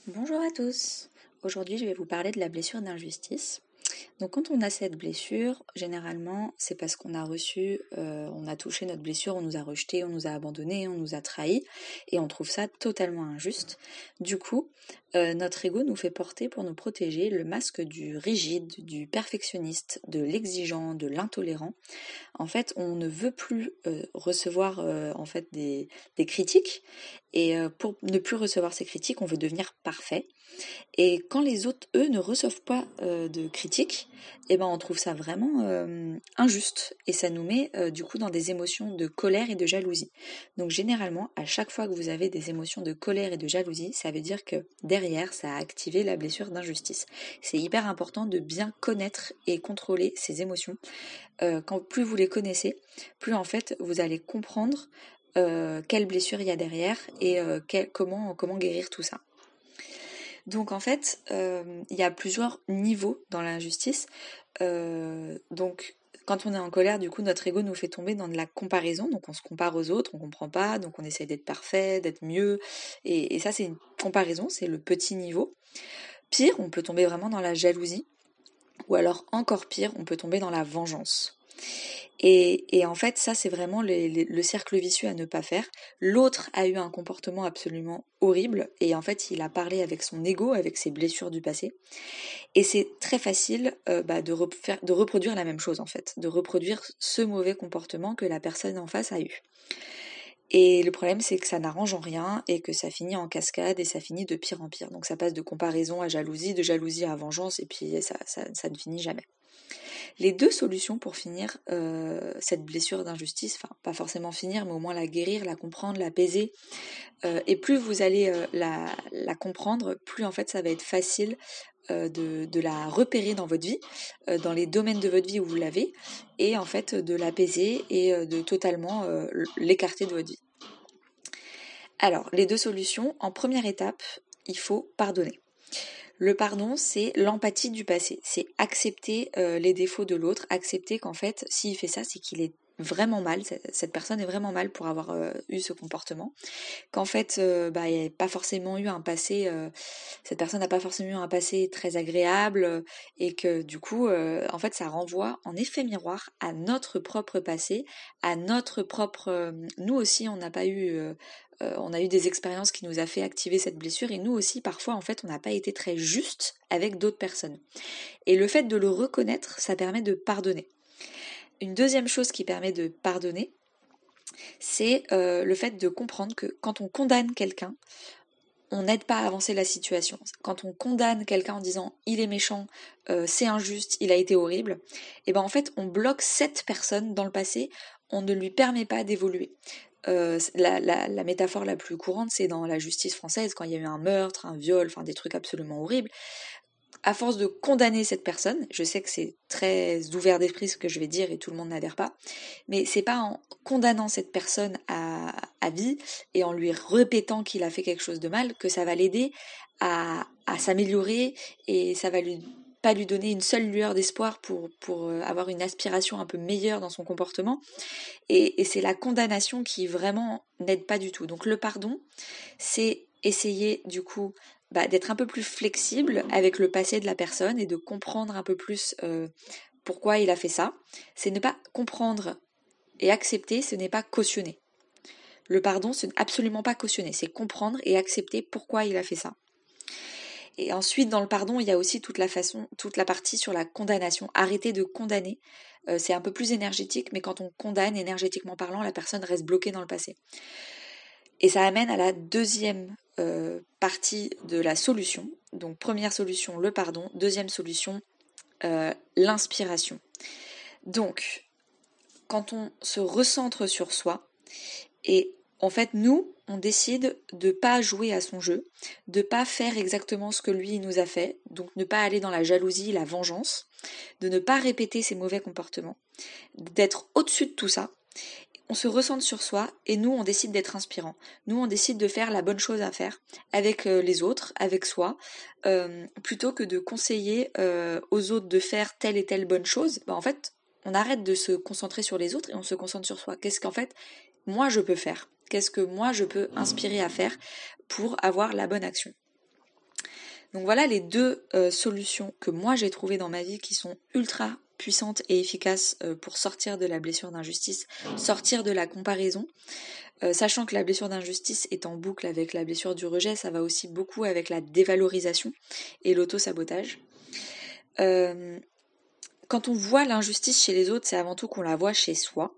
Bonjour à tous. Aujourd'hui, je vais vous parler de la blessure d'injustice. Donc, quand on a cette blessure, généralement, c'est parce qu'on a reçu, on a touché notre blessure, on nous a rejeté, on nous a abandonné, on nous a trahis, et on trouve ça totalement injuste. Du coup, notre ego nous fait porter pour nous protéger le masque du rigide, du perfectionniste, de l'exigeant, de l'intolérant. En fait, on ne veut plus recevoir en fait des critiques, et pour ne plus recevoir ces critiques, on veut devenir parfait. Et quand les autres, eux, ne reçoivent pas de critiques, eh ben, on trouve ça vraiment injuste. Et ça nous met du coup dans des émotions de colère et de jalousie. Donc généralement, à chaque fois que vous avez des émotions de colère et de jalousie, ça veut dire que derrière, ça a activé la blessure d'injustice. C'est hyper important de bien connaître et contrôler ces émotions. Quand plus vous les connaissez, plus en fait vous allez comprendre quelle blessure il y a derrière et comment guérir tout ça. Donc en fait, il y a plusieurs niveaux dans l'injustice. Donc quand on est en colère, du coup, notre ego nous fait tomber dans de la comparaison. Donc on se compare aux autres, on comprend pas, donc on essaie d'être parfait, d'être mieux. Et ça, c'est une comparaison, c'est le petit niveau. Pire, on peut tomber vraiment dans la jalousie. Ou alors encore pire, on peut tomber dans la vengeance. Et en fait, ça, c'est vraiment le cercle vicieux à ne pas faire. L'autre a eu un comportement absolument horrible et en fait, il a parlé avec son ego, avec ses blessures du passé. Et c'est très facile de reproduire la même chose, en fait, de reproduire ce mauvais comportement que la personne en face a eu. Et le problème, c'est que ça n'arrange en rien et que ça finit en cascade et ça finit de pire en pire. Donc ça passe de comparaison à jalousie, de jalousie à vengeance et puis ça ne finit jamais. Les deux solutions pour finir cette blessure d'injustice, enfin pas forcément finir, mais au moins la guérir, la comprendre, l'apaiser, et plus vous allez la comprendre, plus en fait ça va être facile de la repérer dans votre vie, dans les domaines de votre vie où vous l'avez, et en fait de l'apaiser et de totalement l'écarter de votre vie. Alors, les deux solutions, en première étape, il faut pardonner. Le pardon, c'est l'empathie du passé. C'est accepter les défauts de l'autre, accepter qu'en fait, s'il fait ça, c'est qu'il est vraiment mal, cette personne est vraiment mal pour avoir eu ce comportement, qu'en fait, il n'y a pas forcément eu un passé, cette personne n'a pas forcément eu un passé très agréable, et que du coup, en fait, ça renvoie en effet miroir à notre propre passé, à notre propre... nous aussi, on a eu des expériences qui nous a fait activer cette blessure et nous aussi parfois en fait on n'a pas été très juste avec d'autres personnes. Et le fait de le reconnaître, ça permet de pardonner. Une deuxième chose qui permet de pardonner, c'est le fait de comprendre que quand on condamne quelqu'un, on n'aide pas à avancer la situation. Quand on condamne quelqu'un en disant il est méchant, c'est injuste, il a été horrible, et ben en fait on bloque cette personne dans le passé, on ne lui permet pas d'évoluer. La métaphore la plus courante, c'est dans la justice française, quand il y a eu un meurtre, un viol, enfin des trucs absolument horribles. À force de condamner cette personne, je sais que c'est très ouvert d'esprit ce que je vais dire et tout le monde n'adhère pas, mais c'est pas en condamnant cette personne à vie et en lui répétant qu'il a fait quelque chose de mal que ça va l'aider à s'améliorer et ça va pas lui donner une seule lueur d'espoir pour avoir une aspiration un peu meilleure dans son comportement. Et c'est la condamnation qui vraiment n'aide pas du tout. Donc le pardon, c'est essayer du coup d'être un peu plus flexible avec le passé de la personne et de comprendre un peu plus pourquoi il a fait ça. C'est ne pas comprendre et accepter, ce n'est pas cautionner. Le pardon, ce n'est absolument pas cautionner, c'est comprendre et accepter pourquoi il a fait ça. Et ensuite, dans le pardon, il y a aussi toute la partie sur la condamnation. Arrêter de condamner, c'est un peu plus énergétique, mais quand on condamne, énergétiquement parlant, la personne reste bloquée dans le passé. Et ça amène à la deuxième partie de la solution. Donc première solution, le pardon. Deuxième solution, l'inspiration. Donc, quand on se recentre sur soi, et en fait, nous, on décide de ne pas jouer à son jeu, de ne pas faire exactement ce que lui nous a fait, donc ne pas aller dans la jalousie, la vengeance, de ne pas répéter ses mauvais comportements, d'être au-dessus de tout ça. On se recentre sur soi et nous, on décide d'être inspirant. Nous, on décide de faire la bonne chose à faire avec les autres, avec soi, plutôt que de conseiller aux autres de faire telle et telle bonne chose. En fait, on arrête de se concentrer sur les autres et on se concentre sur soi. Qu'est-ce qu'en fait, moi, je peux faire ? Qu'est-ce que moi, je peux inspirer à faire pour avoir la bonne action ? Donc voilà les deux solutions que moi j'ai trouvées dans ma vie qui sont ultra puissantes et efficaces pour sortir de la blessure d'injustice, sortir de la comparaison. Sachant que la blessure d'injustice est en boucle avec la blessure du rejet, ça va aussi beaucoup avec la dévalorisation et l'auto-sabotage. Quand on voit l'injustice chez les autres, c'est avant tout qu'on la voit chez soi.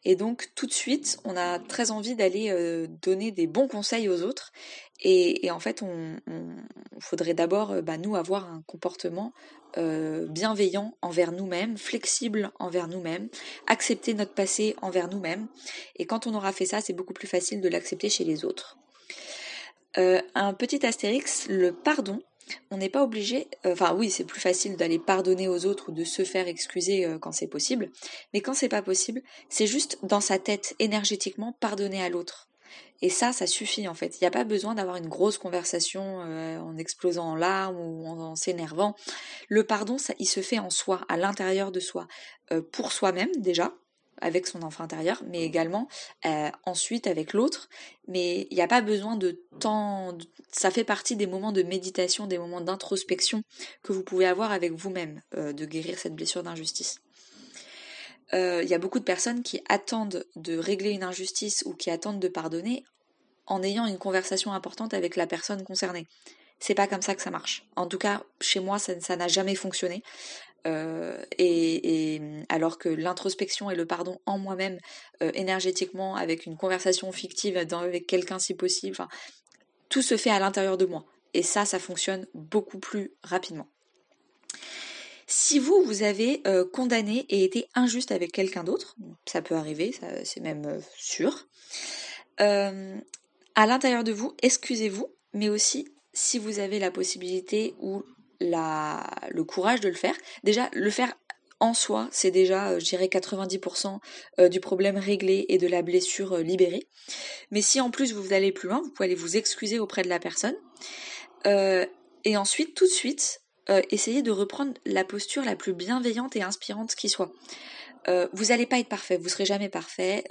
Et donc tout de suite, on a très envie d'aller donner des bons conseils aux autres. Et en fait, on faudrait d'abord, nous, avoir un comportement bienveillant envers nous-mêmes, flexible envers nous-mêmes, accepter notre passé envers nous-mêmes. Et quand on aura fait ça, c'est beaucoup plus facile de l'accepter chez les autres. Un petit astérix, le pardon. On n'est pas obligé, oui, c'est plus facile d'aller pardonner aux autres ou de se faire excuser quand c'est possible, mais quand c'est pas possible, c'est juste dans sa tête, énergétiquement, pardonner à l'autre. Et ça suffit en fait. Il n'y a pas besoin d'avoir une grosse conversation en explosant en larmes ou en s'énervant. Le pardon, ça, il se fait en soi, à l'intérieur de soi, pour soi-même déjà, avec son enfant intérieur, mais également ensuite avec l'autre. Mais il n'y a pas besoin de temps. Ça fait partie des moments de méditation, des moments d'introspection que vous pouvez avoir avec vous-même, de guérir cette blessure d'injustice. Il y a beaucoup de personnes qui attendent de régler une injustice ou qui attendent de pardonner en ayant une conversation importante avec la personne concernée. C'est pas comme ça que ça marche. En tout cas, chez moi, ça n'a jamais fonctionné. Et alors que l'introspection et le pardon en moi-même, énergétiquement, avec une conversation fictive avec quelqu'un si possible, tout se fait à l'intérieur de moi. Et ça fonctionne beaucoup plus rapidement. Si vous avez condamné et été injuste avec quelqu'un d'autre, ça peut arriver, c'est même sûr, à l'intérieur de vous, excusez-vous, mais aussi si vous avez la possibilité ou le courage de le faire, déjà le faire en soi, c'est déjà, je dirais, 90% du problème réglé et de la blessure libérée. Mais si en plus vous allez plus loin, vous pouvez aller vous excuser auprès de la personne. Et ensuite, tout de suite, essayez de reprendre la posture la plus bienveillante et inspirante qui soit. Vous n'allez pas être parfait, vous serez jamais parfait,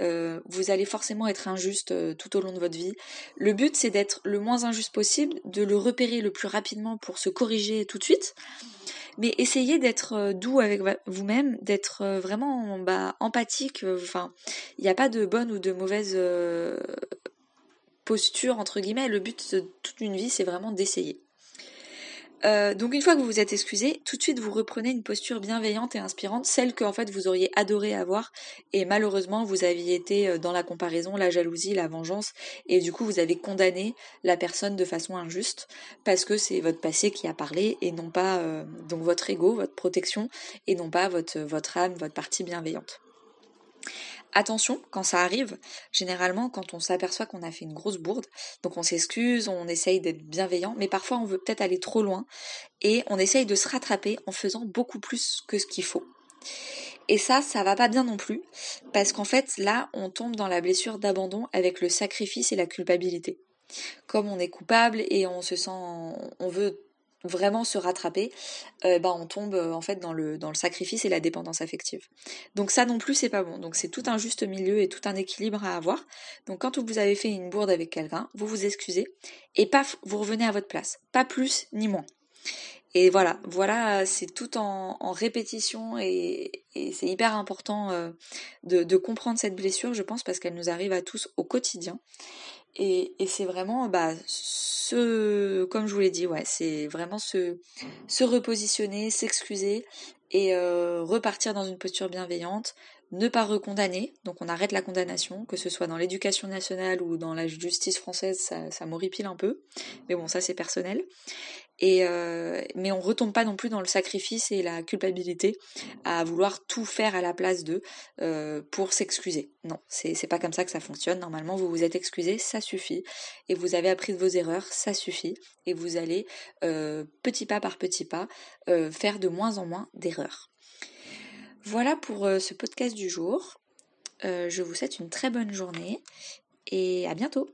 vous allez forcément être injuste tout au long de votre vie. Le but c'est d'être le moins injuste possible, de le repérer le plus rapidement pour se corriger tout de suite, mais essayez d'être doux avec vous-même, d'être vraiment empathique. Il n'y a pas de bonne ou de mauvaise posture entre guillemets, le but de toute une vie c'est vraiment d'essayer. Donc une fois que vous vous êtes excusé, tout de suite vous reprenez une posture bienveillante et inspirante, celle que en fait vous auriez adoré avoir, et malheureusement vous aviez été dans la comparaison, la jalousie, la vengeance, et du coup vous avez condamné la personne de façon injuste, parce que c'est votre passé qui a parlé, et non pas donc votre ego, votre protection, et non pas votre âme, votre partie bienveillante. Attention, quand ça arrive, généralement quand on s'aperçoit qu'on a fait une grosse bourde, donc on s'excuse, on essaye d'être bienveillant, mais parfois on veut peut-être aller trop loin et on essaye de se rattraper en faisant beaucoup plus que ce qu'il faut. Et ça va pas bien non plus, parce qu'en fait là on tombe dans la blessure d'abandon avec le sacrifice et la culpabilité. Comme on est coupable et on veut vraiment se rattraper, on tombe en fait dans le sacrifice et la dépendance affective. Donc ça non plus c'est pas bon. Donc c'est tout un juste milieu et tout un équilibre à avoir. Donc quand vous avez fait une bourde avec quelqu'un, vous vous excusez et paf, vous revenez à votre place. Pas plus ni moins. Et voilà, c'est tout en répétition et c'est hyper important de comprendre cette blessure, je pense, parce qu'elle nous arrive à tous au quotidien. Et c'est vraiment comme je vous l'ai dit, c'est vraiment se repositionner, s'excuser et repartir dans une posture bienveillante, ne pas recondamner, donc on arrête la condamnation, que ce soit dans l'éducation nationale ou dans la justice française, ça m'horripile un peu, mais bon, ça c'est personnel. Mais on retombe pas non plus dans le sacrifice et la culpabilité à vouloir tout faire à la place d'eux pour s'excuser. Non, c'est pas comme ça que ça fonctionne. Normalement, vous vous êtes excusé, ça suffit. Et vous avez appris de vos erreurs, ça suffit. Et vous allez, petit pas par petit pas, faire de moins en moins d'erreurs. Voilà pour ce podcast du jour. Je vous souhaite une très bonne journée et à bientôt.